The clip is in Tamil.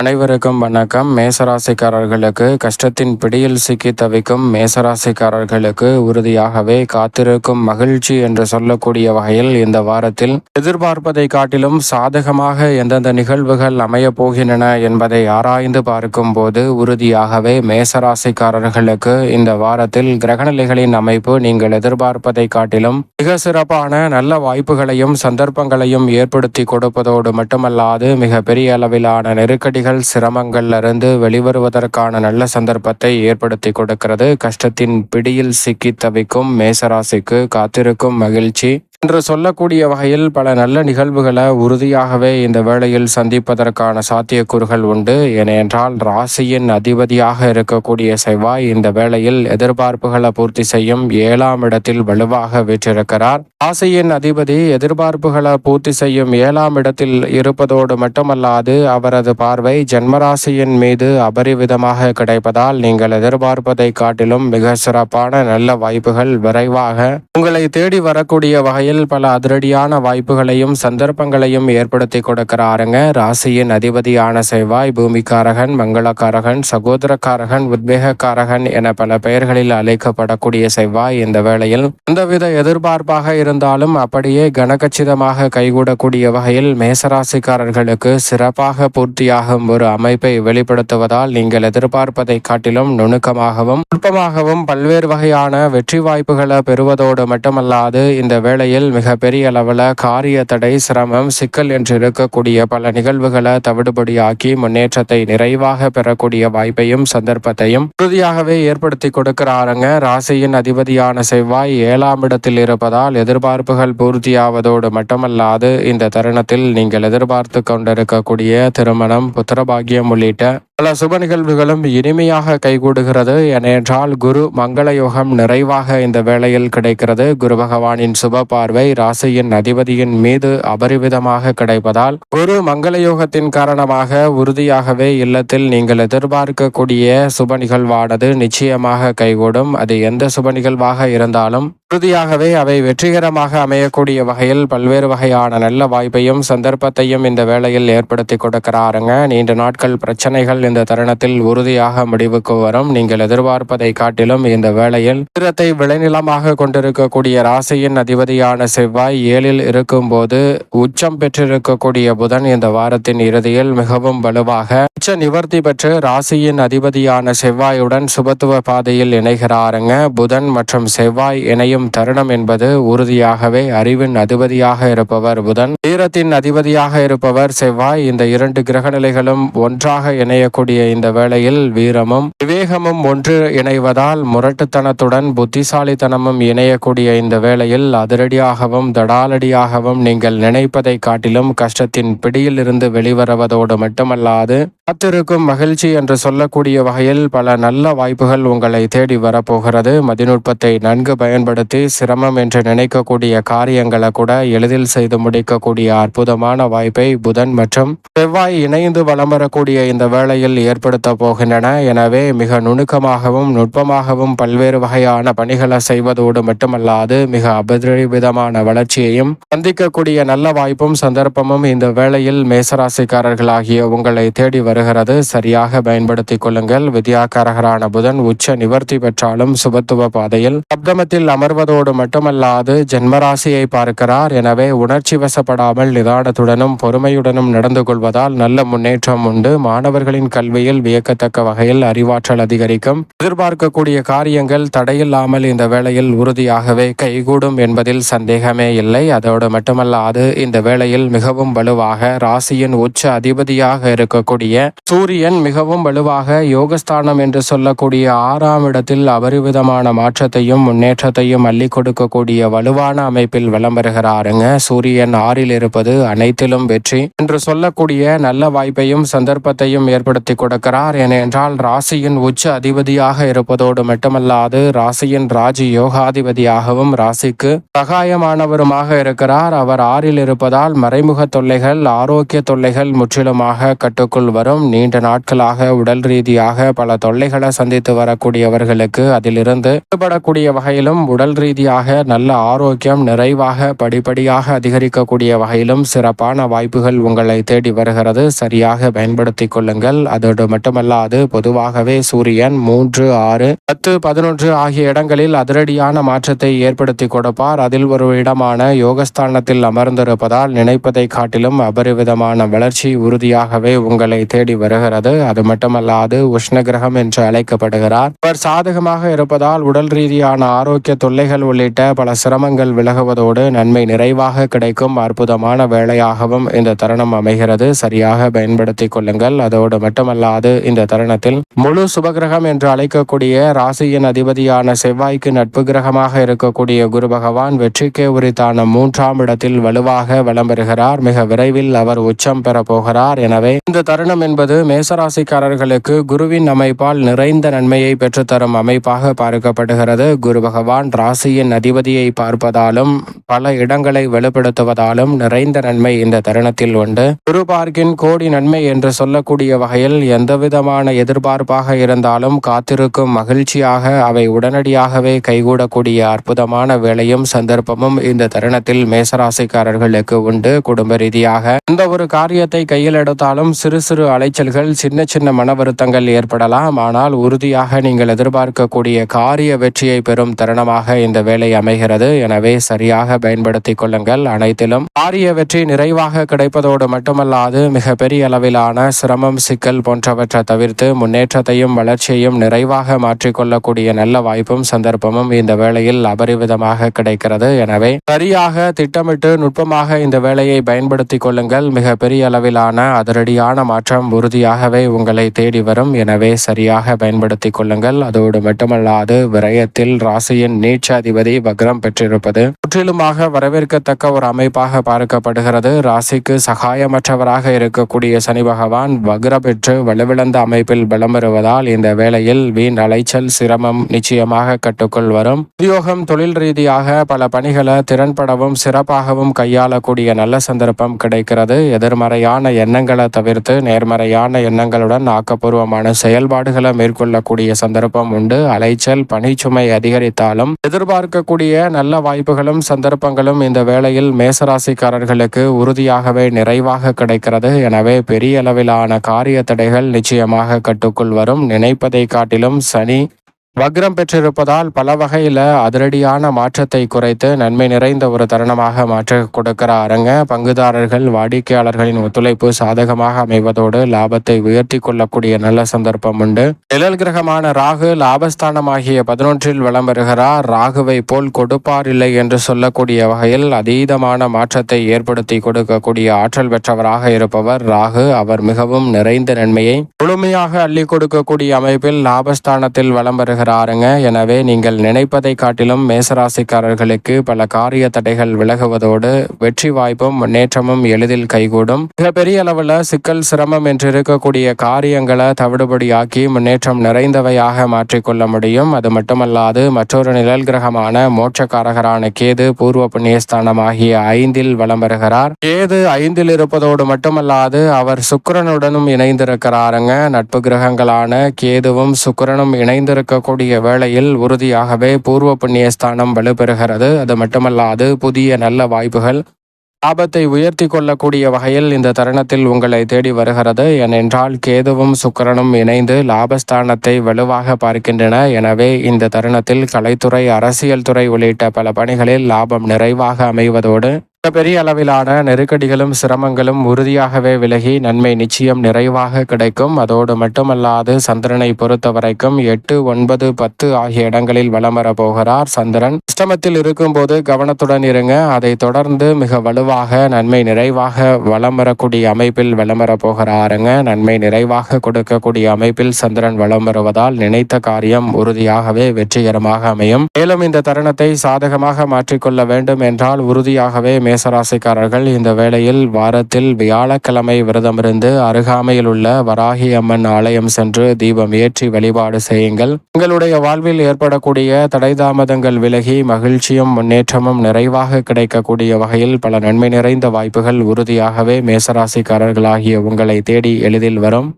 அனைவருக்கும் வணக்கம். மேசராசிக்காரர்களுக்கு கஷ்டத்தின் பிடியில் சிக்கி தவிக்கும் மேசராசிக்காரர்களுக்கு உறுதியாகவே காத்திருக்கும் மகிழ்ச்சி என்று சொல்லக்கூடிய வகையில் இந்த வாரத்தில் எதிர்பார்ப்பதை காட்டிலும் சாதகமாக எந்தெந்த நிகழ்வுகள் அமையப் போகின்றன என்பதை ஆராய்ந்து பார்க்கும் போது உறுதியாகவே மேசராசிக்காரர்களுக்கு இந்த வாரத்தில் கிரகநிலைகளின் அமைப்பு நீங்கள் எதிர்பார்ப்பதை காட்டிலும் மிக சிறப்பான நல்ல வாய்ப்புகளையும் சந்தர்ப்பங்களையும் ஏற்படுத்தி கொடுப்பதோடு மட்டுமல்லாது மிக பெரிய அளவிலான நெருக்கடிகள் சிரமங்கள்ல இருந்து வெளிவருவதற்கான நல்ல சந்தர்ப்பத்தை ஏற்படுத்தி கொடுக்கிறது. கஷ்டத்தின் பிடியில் சிக்கி தவிக்கும் மேசராசிக்கு காத்திருக்கும் மகிழ்ச்சி என்று சொல்லக்கூடிய வகையில் பல நல்ல நிகழ்வுகளை உறுதியாகவே இந்த வேளையில் சந்திப்பதற்கான சாத்தியக்கூறுகள் உண்டு. ஏனென்றால் ராசியின் அதிபதியாக இருக்கக்கூடிய செவ்வாய் இந்த வேளையில் எதிர்பார்ப்புகளை பூர்த்தி செய்யும் 7ஆம் இடத்தில் வலுவாக வீற்றிருக்கிறார். ராசியின் அதிபதி எதிர்பார்ப்புகளை பூர்த்தி செய்யும் 7ஆம் இடத்தில் இருப்பதோடு மட்டுமல்லாது அவரது பார்வை ஜென்மராசியின் மீது அபரிவிதமாக கிடைப்பதால் நீங்கள் எதிர்பார்ப்பதை காட்டிலும் மிக சிறப்பான நல்ல வாய்ப்புகள் விரைவாக உங்களை தேடி வரக்கூடிய வகையில் பல அதிரடியான வாய்ப்புகளையும் சந்தர்ப்பங்களையும் ஏற்படுத்தி கொடுக்கிறாருங்க. ராசியின் அதிபதியான செவ்வாய் பூமிக்காரகன், மங்களக்காரகன், சகோதரக்காரகன், உத்வேகக்காரகன் என பல பெயர்களில் அழைக்கப்படக்கூடிய செவ்வாய் இந்த வேளையில் எந்தவித எதிர்பார்ப்பாக இருந்தாலும் அப்படியே கனகச்சிதமாக கைகூடக்கூடிய வகையில் மேசராசிக்காரர்களுக்கு சிறப்பாக பூர்த்தியாகும் ஒரு அமைப்பை வெளிப்படுத்துவதால் நீங்கள் எதிர்பார்ப்பதை காட்டிலும் நுணுக்கமாகவும் நுட்பமாகவும் பல்வேறு வகையான வெற்றி வாய்ப்புகளை பெறுவதோடு மட்டுமல்லாது இந்த வேளையில் மிக பெரிய அளவில் காரிய தடை, சிரமம், சிக்கல் என்று இருக்கக்கூடிய பல நிகழ்வுகளை தவிடுபடியாக்கி முன்னேற்றத்தை நிறைவாக பெறக்கூடிய வாய்ப்பையும் சந்தர்ப்பத்தையும் உறுதியாகவே ஏற்படுத்தி கொடுக்கிறாருங்க. ராசியின் அதிபதியான செவ்வாய் 7ஆம் இடத்தில் இருப்பதால் எதிர்பார்ப்புகள் பூர்த்தியாவதோடு மட்டுமல்லாது இந்த தருணத்தில் நீங்கள் எதிர்பார்த்து கொண்டிருக்கக்கூடிய திருமணம், புத்திரபாகியம் உள்ளிட்ட பல சுப நிகழ்வுகளும் இனிமையாக கைகூடுகிறது. ஏனென்றால் குரு மங்கள யோகம் நிறைவாக இந்த வேளையில் கிடைக்கிறது. குரு பகவானின் சுப பார்வை ராசியின் அதிபதியின் மீது அபரிவிதமாக கிடைப்பதால் குரு மங்கள யோகத்தின் காரணமாக உறுதியாகவே இல்லத்தில் நீங்கள் எதிர்பார்க்கக்கூடிய சுப நிகழ்வானது நிச்சயமாக கைகூடும். அது எந்த சுப நிகழ்வாக இருந்தாலும் உறுதியாகவே அவை வெற்றிகரமாக அமையக்கூடிய வகையில் பல்வேறு வகையான நல்ல வாய்ப்பையும் சந்தர்ப்பத்தையும் இந்த வேளையில் ஏற்படுத்தி கொடுக்கிறாருங்க. நீண்ட நாட்கள் பிரச்சனைகள் இந்த தருணத்தில் உறுதியாக முடிவுக்கு வரும். நீங்கள் எதிர்பார்ப்பதை காட்டிலும் இந்த வேளையில் தீரத்தை விளைநிலமாக கொண்டிருக்கக்கூடிய ராசியின் அதிபதியான செவ்வாய் 7இல் இருக்கும் போது உச்சம் பெற்றிருக்கக்கூடிய புதன் இந்த வாரத்தின் இறுதியில் மிகவும் வலுவாக உச்ச நிவர்த்தி பெற்று ராசியின் அதிபதியான செவ்வாயுடன் சுபத்துவ பாதையில் இணைகிறாருங்க. புதன் மற்றும் செவ்வாய் இணையும் தருணம் என்பது உறுதியாகவே அறிவின் அதிபதியாக இருப்பவர் புதன், தீரத்தின் அதிபதியாக இருப்பவர் செவ்வாய். இந்த இரண்டு கிரக நிலைகளும் ஒன்றாக இணையக்கூடிய இந்த வேளையில் வீரமும் விவேகமும் ஒன்று இணைவதால் முரட்டுத்தனத்துடன் புத்திசாலித்தனமும் இணையக்கூடிய இந்த வேளையில் அதிரடியாகவும் தடாலடியாகவும் நீங்கள் நினைப்பதை காட்டிலும் கஷ்டத்தின் பிடியில் இருந்து வெளிவருவதோடு மட்டுமல்லாது காத்திருக்கும் மகிழ்ச்சி என்று சொல்லக்கூடிய வகையில் பல நல்ல வாய்ப்புகள் உங்களை தேடி வரப்போகிறது. மதிநுட்பத்தை நன்கு பயன்படுத்தி சிரமம் என்று நினைக்கக்கூடிய காரியங்களை கூட எளிதில் செய்து முடிக்கக்கூடிய அற்புதமான வாய்ப்பை புதன் மற்றும் செவ்வாய் இணைந்து வலம் வரக்கூடிய இந்த வேளையில் ஏற்படுத்த போகின்றன. எனவே மிக நுணுக்கமாகவும் நுட்பமாகவும் பல்வேறு வகையான பணிகளை செய்வதோடு மட்டுமல்லாது மிக அபரிவிதமான வளர்ச்சியையும் சந்திக்கக்கூடிய நல்ல வாய்ப்பும் சந்தர்ப்பமும் இந்த வேளையில் மேசராசிக்காரர்களாகிய உங்களை தேடி வருகிறது. சரியாக பயன்படுத்திக் கொள்ளுங்கள். வித்யாகாரகரான புதன் உச்ச நிவர்த்தி பெற்றாலும் சுபத்துவ பாதையில் சப்தமத்தில் அமர்வதோடு மட்டுமல்லாது ஜென்மராசியை பார்க்கிறார். எனவே உணர்ச்சி வசப்படாமல் நிதானத்துடனும் பொறுமையுடனும் நடந்து கொள்வதால் நல்ல முன்னேற்றம் உண்டு. மாணவர்களின் கல்வியில் வியக்கத்தக்க வகையில் அறிவாற்றல் அதிகரிக்கும். எதிர்பார்க்கக்கூடிய காரியங்கள் தடையில்லாமல் இந்த வேளையில் உறுதியாகவே கைகூடும் என்பதில் சந்தேகமே இல்லை. அதோடு மட்டுமல்லாது இந்த வேளையில் மிகவும் வலுவாக ராசியின் உச்ச அதிபதியாக இருக்கக்கூடிய சூரியன் மிகவும் வலுவாக யோகஸ்தானம் என்று சொல்லக்கூடிய 6ஆம் இடத்தில் அபரிவிதமான மாற்றத்தையும் முன்னேற்றத்தையும் அள்ளி கொடுக்கக்கூடிய வலுவான அமைப்பில் விளம்பருகிறாருங்க. சூரியன் 6இல் இருப்பது அனைத்திலும் வெற்றி என்று சொல்லக்கூடிய நல்ல வாய்ப்பையும் சந்தர்ப்பத்தையும் ஏற்படுத்தி கொடுக்கிறார். ஏனென்றால் ராசியின் உச்ச அதிபதியாக இருப்பதோடு மட்டுமல்லாது ராசியின் ராஜி யோகாதிபதியாகவும் ராசிக்கு சகாயமானவருமாக இருக்கிறார். அவர் 6இல் இருப்பதால் மறைமுக தொல்லைகள், ஆரோக்கிய தொல்லைகள் முற்றிலுமாக கட்டுக்குள் வரும். நீண்ட நாட்களாக உடல் ரீதியாக பல தொல்லைகளை சந்தித்து வரக்கூடியவர்களுக்கு அதிலிருந்து விடுபடக்கூடிய வகையிலும் உடல் ரீதியாக நல்ல ஆரோக்கியம் நிறைவாக படிப்படியாக அதிகரிக்கக்கூடிய வகையிலும் சிறப்பான வாய்ப்புகள் உங்களை தேடி வருகிறது. சரியாக பயன்படுத்திக் கொள்ளுங்கள். அதோடு மட்டுமல்லாது பொதுவாகவே சூரியன் 3, 6, 10, 11 ஆகிய இடங்களில் அதிரடியான மாற்றத்தை ஏற்படுத்தி கொடுப்பார். அதில் ஒரு இடமான யோகஸ்தானத்தில் அமர்ந்திருப்பதால் நினைப்பதை காட்டிலும் அபரிவிதமான வளர்ச்சி உறுதியாகவே உங்களை தேடி வருகிறது. அது மட்டுமல்லாது உஷ்ண கிரகம் என்று அழைக்கப்படுகிறார். அவர் சாதகமாக இருப்பதால் உடல் ரீதியான ஆரோக்கிய தொல்லைகள் உள்ளிட்ட பல சிரமங்கள் விலகுவதோடு நன்மை நிறைவாக கிடைக்கும் அற்புதமான வேளையாகவும் இந்த தருணம் அமைகிறது. சரியாக பயன்படுத்திக் கொள்ளுங்கள். அதோடு மட்டுமல்லாது இந்த தருணத்தில் முழு சுபகிரகம் என்று அழைக்கக்கூடிய ராசியின் அதிபதியான செவ்வாய்க்கு நட்பு கிரகமாக இருக்கக்கூடிய குரு பகவான் வெற்றிக்கு உரித்தான 3ஆம் இடத்தில் வலுவாக வலம் பெறுகிறார். மிக விரைவில் அவர் உச்சம் பெற போகிறார். எனவே இந்த தருணம் என்பது மேசராசிக்காரர்களுக்கு குருவின் அமைப்பால் நிறைந்த நன்மையை பெற்றுத்தரும் அமைப்பாக பார்க்கப்படுகிறது. குரு பகவான் ராசியின் அதிபதியை பார்ப்பதாலும் பல இடங்களை வெளிப்படுத்துவதாலும் நிறைந்த நன்மை இந்த தருணத்தில் உண்டு. குரு பார்க்கின் கோடி நன்மை என்று சொல்லக்கூடிய வகையில் எந்தவிதமான எதிர்பார்ப்பாக இருந்தாலும் காத்திருக்கும் மகிழ்ச்சியாக அவை உடனடியாகவே கைகூடக்கூடிய அற்புதமான வேளையும் சந்தர்ப்பமும் இந்த தருணத்தில் மேசராசிக்காரர்களுக்கு உண்டு. குடும்ப ரீதியாக எந்த ஒரு காரியத்தை கையில் எடுத்தாலும் சிறு சிறு அலைச்சல்கள், சின்ன சின்ன மன வருத்தங்கள் ஏற்படலாம். ஆனால் உறுதியாக நீங்கள் எதிர்பார்க்கக்கூடிய காரிய வெற்றியை பெறும் தருணமாக இந்த வேலை அமைகிறது. எனவே சரியாக பயன்படுத்திக் கொள்ளுங்கள். அனைத்திலும் காரிய வெற்றி நிறைவாக கிடைப்பதோடு மட்டுமல்லாது மிக பெரிய அளவிலான சிரமம், சிக்கல் போன்றவற்றை தவிர்த்து முன்னேற்றத்தையும் வளர்ச்சியையும் நிறைவாக மாற்றிக்கொள்ளக்கூடிய நல்ல வாய்ப்பும் சந்தர்ப்பமும் இந்த வேளையில் அபரிவிதமாக கிடைக்கிறது. எனவே சரியாக திட்டமிட்டு நுட்பமாக இந்த வேலையை பயன்படுத்திக் கொள்ளுங்கள். மிக பெரிய அளவிலான அதிரடியான மாற்றம் உறுதியாகவே உங்களை தேடி வரும். எனவே சரியாக பயன்படுத்திக் கொள்ளுங்கள். அதோடு மட்டுமல்லாது விரயத்தில் ராசியின் நீச்சாதிபதி வக்ரம் பெற்றிருப்பது முற்றிலுமாக வரவேற்கத்தக்க ஒரு அமைப்பாக பார்க்கப்படுகிறது. ராசிக்கு சகாயமற்றவராக இருக்கக்கூடிய சனி பகவான் வக்ர பெற்று வலுவிழந்த அமைப்பில் பலம் பெறுவதால் இந்த வேளையில் வீண் அலைச்சல், சிரமம் நிச்சயமாக கட்டுக்குள் வரும். உத்தியோகம், தொழில் ரீதியாக பல பணிகளை திறன்படவும் சிறப்பாகவும் கையாளக்கூடிய நல்ல சந்தர்ப்பம் கிடைக்கிறது. எதிர்மறையான எண்ணங்களை தவிர்த்து நேர்மறையான எண்ணங்களுடன் ஆக்கப்பூர்வமான செயல்பாடுகளை மேற்கொள்ளக்கூடிய சந்தர்ப்பம் உண்டு. அலைச்சல், பணிச்சுமை அதிகரித்தாலும் எதிர்பார்க்கக்கூடிய நல்ல வாய்ப்புகளும் சந்தர்ப்பங்களும் இந்த வேளையில் மேசராசிக்காரர்களுக்கு உறுதியாகவே நிறைவாக கிடைக்கிறது. எனவே பெரிய அளவிலான காரிய தடைகள் நிச்சயமாக கட்டுக்குள் வரும். நினைப்பதை காட்டிலும் சனி வக்ரம் பெற்றிருப்பதால் பல வகையில் அதிரடியான மாற்றத்தை குறைத்து நன்மை நிறைந்த ஒரு தருணமாக மாற்ற கொடுக்கிறாருங்க. பங்குதாரர்கள், வாடிக்கையாளர்களின் ஒத்துழைப்பு சாதகமாக அமைவதோடு லாபத்தை உயர்த்தி கொள்ளக்கூடிய நல்ல சந்தர்ப்பம் உண்டு. நிழல் கிரகமான ராகு லாபஸ்தானமாகிய 11இல் வலம் வருகிறார். ராகுவை போல் கொடுப்பார் இல்லை என்று சொல்லக்கூடிய வகையில் அதீதமான மாற்றத்தை ஏற்படுத்தி கொடுக்கக்கூடிய ஆற்றல் பெற்றவராக இருப்பவர் ராகு. அவர் மிகவும் நிறைந்த நன்மையை முழுமையாக அள்ளி கொடுக்கக்கூடிய அமைப்பில் லாபஸ்தானத்தில் வலம் வருகிறார். எனவே நீங்கள் நினைப்பதை காட்டிலும் மேசராசிக்காரர்களுக்கு பல காரிய தடைகள் விலகுவதோடு வெற்றி வாய்ப்பும் முன்னேற்றமும் எளிதில் கைகூடும். மிகப்பெரிய அளவில் சிக்கல், சிரமம் என்று இருக்கக்கூடிய காரியங்களை தவிடுபடியாக்கி முன்னேற்றம் நிறைந்தவையாக மாற்றிக்கொள்ள முடியும். அது மட்டுமல்லாது மற்றொரு நிழல் கிரகமான மோட்சக்காரகரான கேது பூர்வ புண்ணியஸ்தானமாகிய 5இல் வலம் வருகிறார். கேது 5இல் இருப்பதோடு மட்டுமல்லாது அவர் சுக்கிரனுடனும் இணைந்திருக்கிறாருங்க. நட்பு கிரகங்களான கேதுவும் சுக்கிரனும் இணைந்திருக்கக்கூடிய வேளையில் உறுதியாகவே பூர்வ புண்ணியஸ்தானம் வலுப்பெறுகிறது. அது மட்டுமல்லாது புதிய நல்ல வாய்ப்புகள் லாபத்தை உயர்த்தி கொள்ளக்கூடிய வகையில் இந்த தருணத்தில் உங்களை தேடி வருகிறது. ஏனென்றால் கேதுவும் சுக்கிரனும் இணைந்து லாபஸ்தானத்தை வலுவாக பார்க்கின்றன. எனவே இந்த தருணத்தில் கலைத்துறை, அரசியல் துறை உள்ளிட்ட பல பணிகளில் லாபம் நிறைவாக அமைவதோடு பெரிய அளவிலான நெருக்கடிகளும் சிரமங்களும் உறுதியாகவே விலகி நன்மை நிச்சயம் நிறைவாக கிடைக்கும். அதோடு மட்டுமல்லாது சந்திரனை பொறுத்த வரைக்கும் 8, 9, 10 ஆகிய இடங்களில் வலம் வர போகிறார். சந்திரன் அஷ்டமத்தில் இருக்கும்போது கவனத்துடன் இருங்க. அதை தொடர்ந்து மிக வலுவாக நன்மை நிறைவாக வலம் வரக்கூடிய அமைப்பில் வலம் வர போகிறாருங்க. நன்மை நிறைவாக கொடுக்கக்கூடிய அமைப்பில் சந்திரன் வலம் வருவதால் நினைத்த காரியம் உறுதியாகவே வெற்றிகரமாக அமையும். மேலும் இந்த தருணத்தை சாதகமாக மாற்றிக்கொள்ள வேண்டும் என்றால் உறுதியாகவே மேசராசிக்காரர்கள் இந்த வேளையில் வாரத்தில் வியாழக்கிழமை விரதமிருந்து அருகாமையில் உள்ள வராகி அம்மன் ஆலயம் சென்று தீபம் ஏற்றி வழிபாடு செய்யுங்கள். உங்களுடைய வாழ்வில் ஏற்படக்கூடிய தடை தாமதங்கள் விலகி மகிழ்ச்சியும் முன்னேற்றமும் நிறைவாக கிடைக்கக்கூடிய வகையில் பல நன்மை நிறைந்த வாய்ப்புகள் உறுதியாகவே மேசராசிக்காரர்களாகிய உங்களை தேடி எளிதில் வரும்.